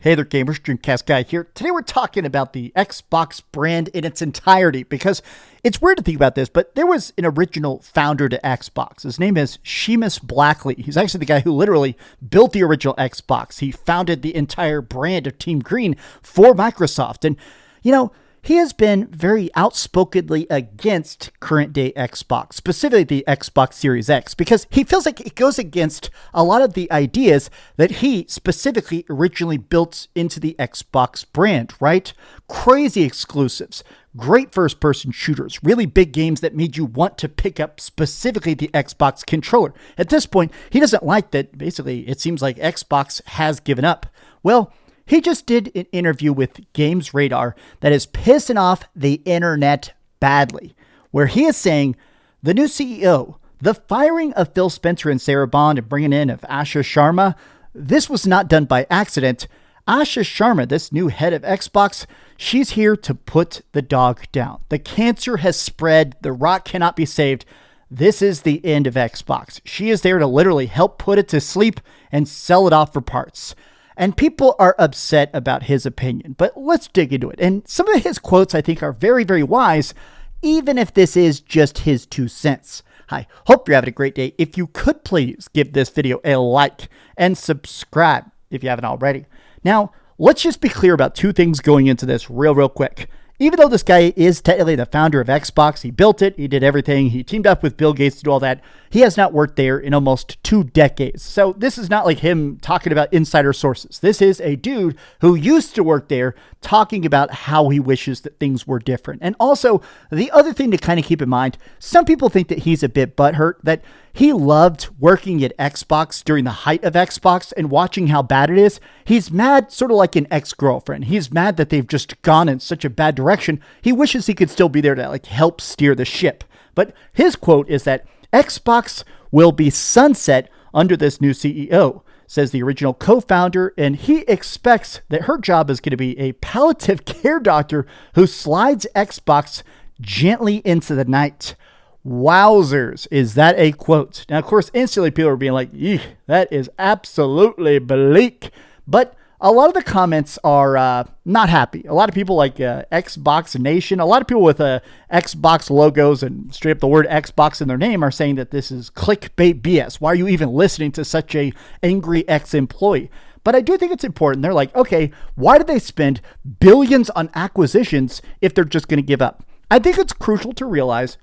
Hey there gamers, DreamcastGuy here. Today we're talking about the Xbox brand in its entirety because it's weird to think about this, but there was an original founder to Xbox. His name is Seamus Blackley. He's actually the guy who literally built the original Xbox. He founded the entire brand of Team Green for Microsoft. And, he has been very outspokenly against current day Xbox, specifically the Xbox Series X, because he feels like it goes against a lot of the ideas that he specifically originally built into the Xbox brand, right? Crazy exclusives, great first-person shooters, really big games that made you want to pick up specifically the Xbox controller. At this point, he doesn't like that. Basically, it seems like Xbox has given up. Well, he just did an interview with Games Radar that is pissing off the internet badly, where he is saying the new CEO, the firing of Phil Spencer and Sarah Bond and bringing in of Asha Sharma, this was not done by accident. Asha Sharma, this new head of Xbox, she's here to put the dog down. The cancer has spread. The Rock cannot be saved. This is the end of Xbox. She is there to literally help put it to sleep and sell it off for parts. And people are upset about his opinion, but let's dig into it. And some of his quotes, I think, are very, very wise, even if this is just his 2 cents. I hope you're having a great day. If you could please give this video a like and subscribe if you haven't already. Now, let's just be clear about 2 things going into this real quick. Even though this guy is technically the founder of Xbox, he built it, he did everything, he teamed up with Bill Gates to do all that, he has not worked there in almost 2 decades. So this is not like him talking about insider sources. This is a dude who used to work there talking about how he wishes that things were different. And also, the other thing to kind of keep in mind, some people think that he's a bit butthurt, that he loved working at Xbox during the height of Xbox and watching how bad it is. He's mad, sort of like an ex-girlfriend. He's mad that they've just gone in such a bad direction. He wishes he could still be there to help steer the ship. But his quote is that Xbox will be sunset under this new CEO, says the original co-founder, and he expects that her job is going to be a palliative care doctor who slides Xbox gently into the night. Wowzers, is that a quote? Now, of course, instantly people are being like, eeh, that is absolutely bleak. But a lot of the comments are not happy. A lot of people like Xbox Nation, a lot of people with Xbox logos and straight up the word Xbox in their name are saying that this is clickbait BS. Why are you even listening to such a angry ex-employee? But I do think it's important. They're like, okay, why did they spend billions on acquisitions if they're just going to give up? I think it's crucial to realize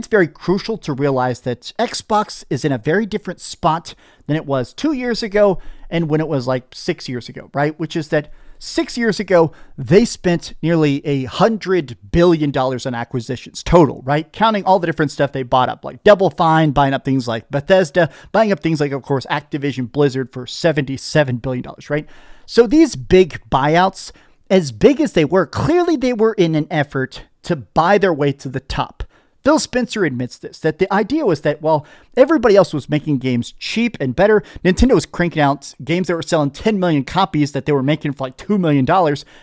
very crucial to realize that Xbox is in a very different spot than it was 2 years ago and when it was like 6 years ago, right? Which is that 6 years ago, they spent nearly $100 billion on acquisitions total, right? Counting all the different stuff they bought up, like Double Fine, buying up things like Bethesda, buying up things like, of course, Activision Blizzard for $77 billion, right? So these big buyouts, as big as they were, clearly they were in an effort to buy their way to the top. Phil Spencer admits this, that the idea was that while everybody else was making games cheap and better, Nintendo was cranking out games that were selling 10 million copies that they were making for like $2 million.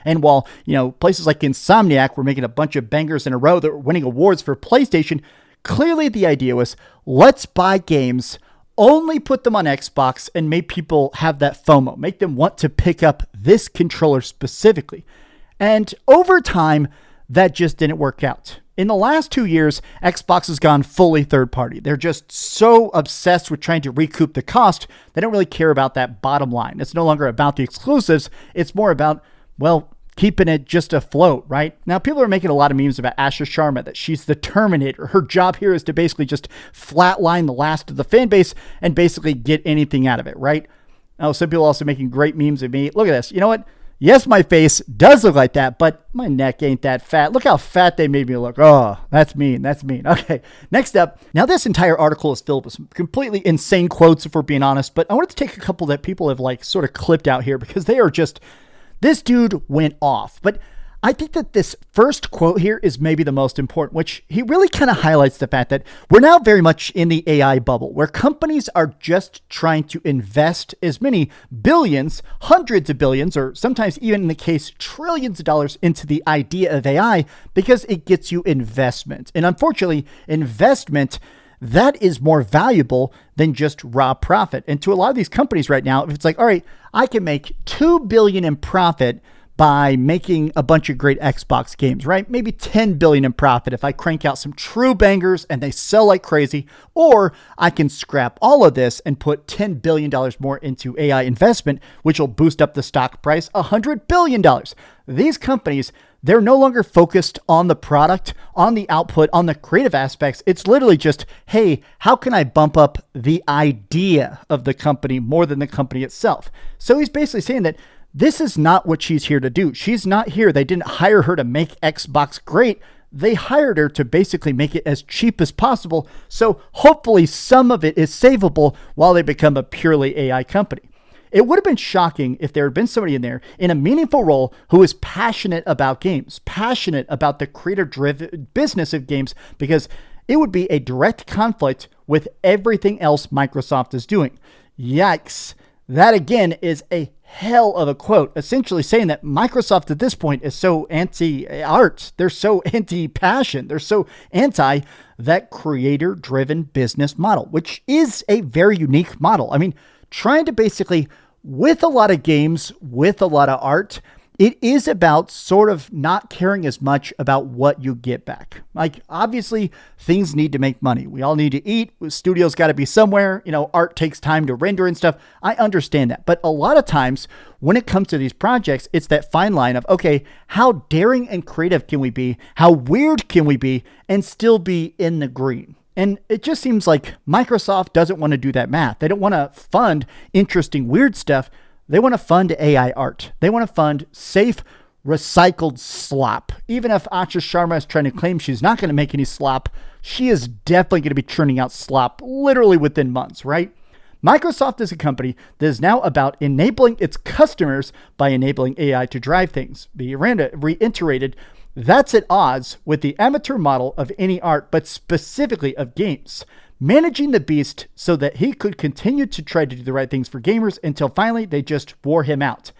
And while, places like Insomniac were making a bunch of bangers in a row that were winning awards for PlayStation, clearly the idea was, let's buy games, only put them on Xbox, and make people have that FOMO, make them want to pick up this controller specifically. And over time, that just didn't work out. In the last 2 years, Xbox has gone fully third party. They're just so obsessed with trying to recoup the cost, they don't really care about that bottom line. It's no longer about the exclusives. It's more about, keeping it just afloat, right? Now, people are making a lot of memes about Asha Sharma, that she's the Terminator. Her job here is to basically just flatline the last of the fan base and basically get anything out of it, right? Now, some people are also making great memes of me. Look at this. You know what? Yes, my face does look like that, but my neck ain't that fat. Look how fat they made me look. Oh, that's mean. That's mean. Okay, next up. Now, this entire article is filled with some completely insane quotes, if we're being honest, but I wanted to take a couple that people have sort of clipped out here because they are just, this dude went off. But I think that this first quote here is maybe the most important, which he really kind of highlights the fact that we're now very much in the AI bubble where companies are just trying to invest as many billions, hundreds of billions, or sometimes even in the case, trillions of dollars into the idea of AI because it gets you investment. And unfortunately, investment, that is more valuable than just raw profit. And to a lot of these companies right now, if it's like, all right, I can make $2 billion in profit by making a bunch of great Xbox games, right? Maybe $10 billion in profit if I crank out some true bangers and they sell like crazy, or I can scrap all of this and put $10 billion more into AI investment, which will boost up the stock price $100 billion. These companies, they're no longer focused on the product, on the output, on the creative aspects. It's literally just, hey, how can I bump up the idea of the company more than the company itself? So he's basically saying that this is not what she's here to do. She's not here. They didn't hire her to make Xbox great. They hired her to basically make it as cheap as possible. So hopefully some of it is savable while they become a purely AI company. It would have been shocking if there had been somebody in there in a meaningful role who is passionate about games, passionate about the creator-driven business of games, because it would be a direct conflict with everything else Microsoft is doing. Yikes. That again is a hell of a quote, essentially saying that Microsoft at this point is so anti-art, they're so anti-passion, they're so anti that creator-driven business model, which is a very unique model. I mean, trying to basically, with a lot of games, with a lot of art, it is about sort of not caring as much about what you get back. Like, obviously, things need to make money. We all need to eat. Studios got to be somewhere. Art takes time to render and stuff. I understand that. But a lot of times, when it comes to these projects, it's that fine line of, okay, how daring and creative can we be? How weird can we be and still be in the green? And it just seems like Microsoft doesn't want to do that math. They don't want to fund interesting, weird stuff. They want to fund AI art. They want to fund safe, recycled slop. Even if Asha Sharma is trying to claim she's not going to make any slop, she is definitely going to be churning out slop literally within months, right? Microsoft is a company that is now about enabling its customers by enabling AI to drive things. Miranda reiterated, that's at odds with the amateur model of any art, but specifically of games. Managing the beast so that he could continue to try to do the right things for gamers until finally they just wore him out.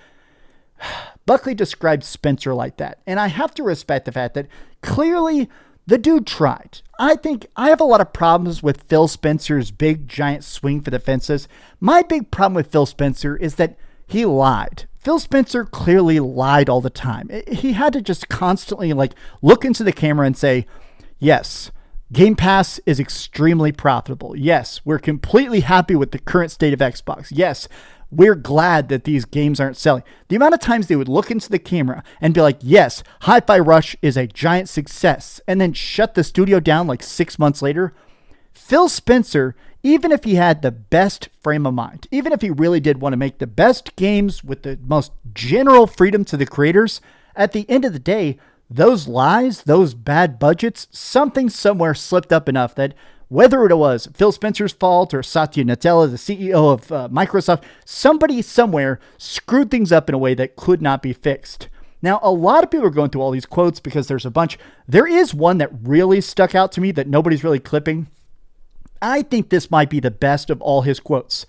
Buckley described Spencer like that, and I have to respect the fact that clearly the dude tried. I think I have a lot of problems with Phil Spencer's big giant swing for the fences. My big problem with Phil Spencer is that he lied. Phil Spencer clearly lied all the time. He had to just constantly look into the camera and say, yes, Game Pass is extremely profitable. Yes, we're completely happy with the current state of Xbox. Yes, we're glad that these games aren't selling. The amount of times they would look into the camera and be like, yes, Hi-Fi Rush is a giant success, and then shut the studio down 6 months later. Phil Spencer, even if he had the best frame of mind, even if he really did want to make the best games with the most general freedom to the creators, at the end of the day, those lies, those bad budgets, something somewhere slipped up enough that whether it was Phil Spencer's fault or Satya Nadella, the CEO of Microsoft, somebody somewhere screwed things up in a way that could not be fixed. Now, a lot of people are going through all these quotes because there's a bunch. There is one that really stuck out to me that nobody's really clipping. I think this might be the best of all his quotes.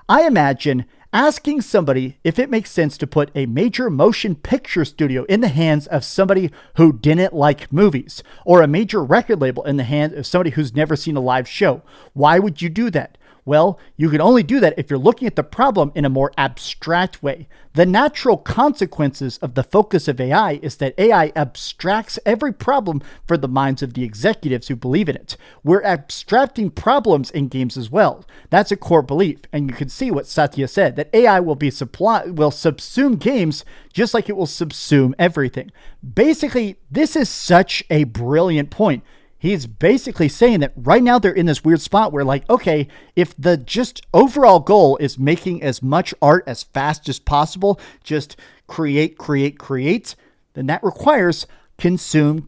I imagine asking somebody if it makes sense to put a major motion picture studio in the hands of somebody who didn't like movies, or a major record label in the hands of somebody who's never seen a live show. Why would you do that? Well, you can only do that if you're looking at the problem in a more abstract way. The natural consequences of the focus of AI is that AI abstracts every problem for the minds of the executives who believe in it. We're abstracting problems in games as well. That's a core belief. And you can see what Satya said, that AI will subsume games just like it will subsume everything. Basically, this is such a brilliant point. He's basically saying that right now they're in this weird spot where okay, if the just overall goal is making as much art as fast as possible, just create, then that requires consume.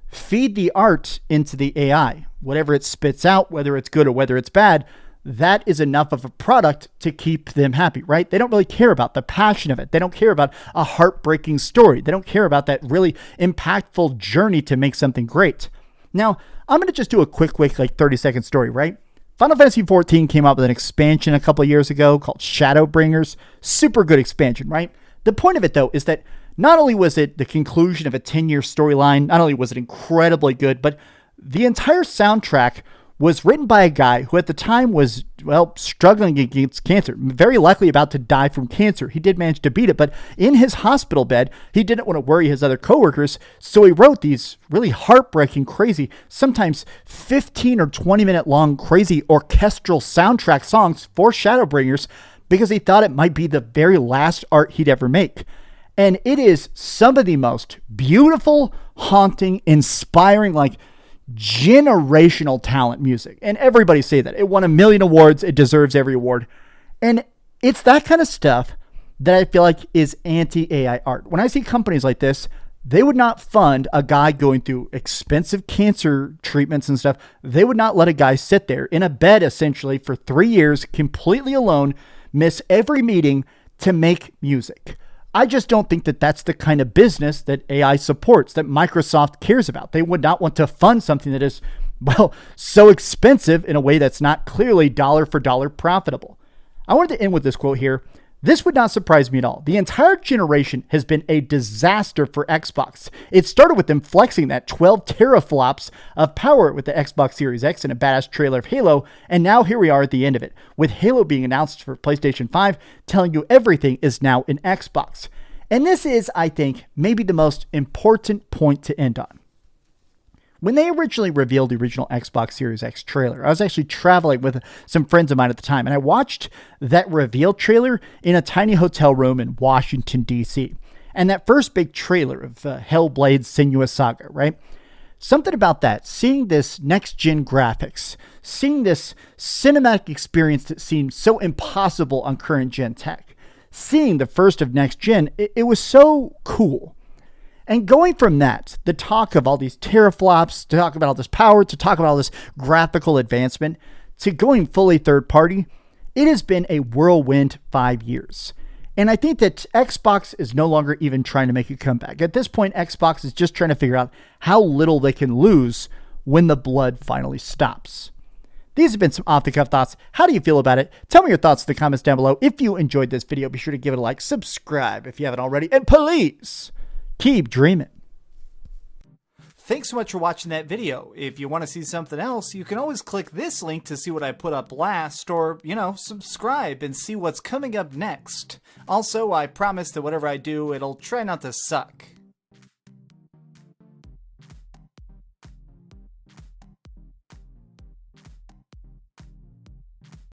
Feed the art into the AI. Whatever it spits out, whether it's good or whether it's bad, that is enough of a product to keep them happy, right? They don't really care about the passion of it. They don't care about a heartbreaking story. They don't care about that really impactful journey to make something great. Now, I'm going to just do a quick 30-second story, right? Final Fantasy XIV came out with an expansion a couple of years ago called Shadowbringers. Super good expansion, right? The point of it, though, is that not only was it the conclusion of a 10-year storyline, not only was it incredibly good, but The entire soundtrack was written by a guy who at the time was, well, struggling against cancer, very likely about to die from cancer. He did manage to beat it, but in his hospital bed, he didn't want to worry his other coworkers, so he wrote these really heartbreaking, crazy, sometimes 15 or 20-minute long, crazy orchestral soundtrack songs for Shadowbringers because he thought it might be the very last art he'd ever make. And it is some of the most beautiful, haunting, inspiring, like generational talent music. And everybody say that. It won 1 million awards. It deserves every award. And it's that kind of stuff that I feel like is anti-AI art. When I see companies like this, they would not fund a guy going through expensive cancer treatments and stuff. They would not let a guy sit there in a bed essentially for 3 years, completely alone, miss every meeting to make music. I just don't think that that's the kind of business that AI supports, that Microsoft cares about. They would not want to fund something that is, well, so expensive in a way that's not clearly dollar for dollar profitable. I wanted to end with this quote here. This would not surprise me at all. The entire generation has been a disaster for Xbox. It started with them flexing that 12 teraflops of power with the Xbox Series X and a badass trailer of Halo, and now here we are at the end of it, with Halo being announced for PlayStation 5, telling you everything is now in Xbox. And this is, I think, maybe the most important point to end on. When they originally revealed the original Xbox Series X trailer, I was actually traveling with some friends of mine at the time, and I watched that reveal trailer in a tiny hotel room in Washington, D.C. And that first big trailer of Hellblade's Senua's Saga, right? Something about that, seeing this next-gen graphics, seeing this cinematic experience that seemed so impossible on current-gen tech, seeing the first of next-gen, it was so cool. And going from that, the talk of all these teraflops, to talk about all this power, to talk about all this graphical advancement, to going fully third party, it has been a whirlwind 5 years. And I think that Xbox is no longer even trying to make a comeback. At this point, Xbox is just trying to figure out how little they can lose when the blood finally stops. These have been some off-the-cuff thoughts. How do you feel about it? Tell me your thoughts in the comments down below. If you enjoyed this video, be sure to give it a like, subscribe if you haven't already, and please keep dreaming. Thanks so much for watching that video. If you want to see something else, you can always click this link to see what I put up last, or, subscribe and see what's coming up next. Also, I promise that whatever I do, it'll try not to suck.